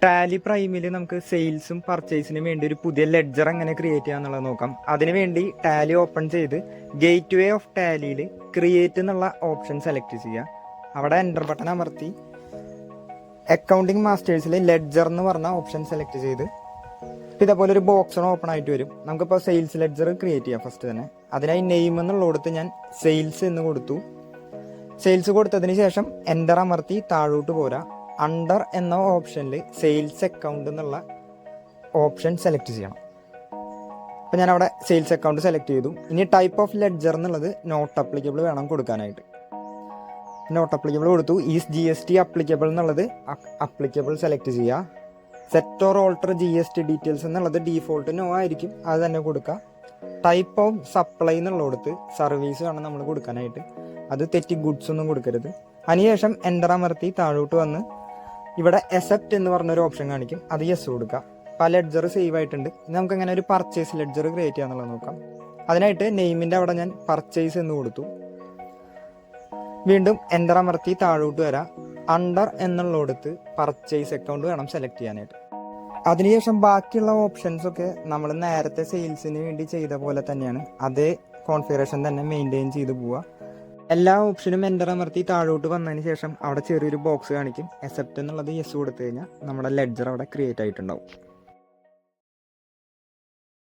Tally പ്രൈമിൽ നമുക്ക് സെയിൽസും പർച്ചേസിനും വേണ്ടി ഒരു പുതിയ ലെഡ്ജർ എങ്ങനെ ക്രിയേറ്റ് ചെയ്യാന്നുള്ളത് നോക്കാം. അതിനുവേണ്ടി ടാലി ഓപ്പൺ ചെയ്ത് ഗേറ്റ് വേ ഓഫ് ടാലിയിൽ ക്രിയേറ്റ് എന്നുള്ള ഓപ്ഷൻ സെലക്ട് ചെയ്യുക. അവിടെ എൻ്റർ ബട്ടൺ അമർത്തി അക്കൗണ്ടിങ് മാസ്റ്റേഴ്സിൽ ലെഡ്ജർ എന്ന് പറഞ്ഞ ഓപ്ഷൻ സെലക്ട് ചെയ്ത് ഇതേപോലെ ഒരു ബോക്സ് ഓപ്പൺ ആയിട്ട് വരും. നമുക്കിപ്പോൾ സെയിൽസ് ലെഡ്ജർ ക്രിയേറ്റ് ചെയ്യാം. ഫസ്റ്റ് തന്നെ അതിനായി നെയിം എന്നുള്ളടത്ത് ഞാൻ സെയിൽസ് എന്ന് കൊടുത്തു. സെയിൽസ് കൊടുത്തതിന് ശേഷം എൻ്റർ അമർത്തി താഴോട്ട് പോരാ. അണ്ടർ എന്ന ഓപ്ഷനിൽ സെയിൽസ് അക്കൗണ്ട് എന്നുള്ള ഓപ്ഷൻ സെലക്ട് ചെയ്യണം. അപ്പോൾ ഞാൻ അവിടെ സെയിൽസ് അക്കൗണ്ട് സെലക്ട് ചെയ്തു. ഇനി ടൈപ്പ് ഓഫ് ലെഡ്ജർ എന്നുള്ളത് നോട്ട് അപ്ലിക്കബിൾ വേണം കൊടുക്കാനായിട്ട്. നോട്ട് അപ്ലിക്കബിൾ കൊടുത്തു. ഈസ് GST അപ്ലിക്കബിൾ എന്നുള്ളത് അപ്ലിക്കബിൾ സെലക്ട് ചെയ്യുക. Set or alter GST details എന്നുള്ളത് ഡീഫോൾട്ട് നോ ആയിരിക്കും, അത് തന്നെ കൊടുക്കുക. ടൈപ്പ് ഓഫ് സപ്ലൈ എന്നുള്ളടത്ത് സർവീസ് വേണം നമ്മൾ കൊടുക്കാനായിട്ട്, അത് തെറ്റി ഗുഡ്സ് ഒന്നും കൊടുക്കരുത്. അതിനുശേഷം എൻ്റർ അമർത്തി താഴോട്ട് വന്ന് ഇവിടെ അക്സെപ്റ്റ് എന്ന് പറഞ്ഞൊരു ഓപ്ഷൻ കാണിക്കും, അത് യെസ് കൊടുക്കുക. അപ്പോൾ ലെഡ്ജർ സേവ് ആയിട്ടുണ്ട്. ഇനി നമുക്ക് എങ്ങനെ ഒരു പർച്ചേസ് ലെഡ്ജർ ക്രിയേറ്റ് ചെയ്യാന്നുള്ളത് നോക്കാം. അതിനായിട്ട് നെയിമിൻ്റെ അവിടെ ഞാൻ പർച്ചേസ് എന്ന് കൊടുത്തു. വീണ്ടും എൻ്റർ അമർത്തി താഴോട്ട് വരാം. അണ്ടർ എന്നുള്ളടത്ത് പർച്ചേസ് അക്കൗണ്ട് വേണം സെലക്ട് ചെയ്യാനായിട്ട്. അതിനുശേഷം ബാക്കിയുള്ള ഓപ്ഷൻസൊക്കെ നമ്മൾ നേരത്തെ സെയിൽസിന് വേണ്ടി ചെയ്ത പോലെ തന്നെയാണ്, അതേ കോൺഫിഗറേഷൻ തന്നെ മെയിൻറ്റെയിൻ ചെയ്ത് പോവുക. എല്ലാ ഓപ്ഷനും എൻ്റർ അമർത്തി താഴോട്ട് വന്നതിന് ശേഷം അവിടെ ചെറിയൊരു ബോക്സ് കാണിക്കും. അക്സെപ്റ്റ് എന്നുള്ളത് യെസ് കൊടുത്തു കഴിഞ്ഞാൽ നമ്മുടെ ലെഡ്ജർ അവിടെ ക്രിയേറ്റ് ആയിട്ടുണ്ടാവും.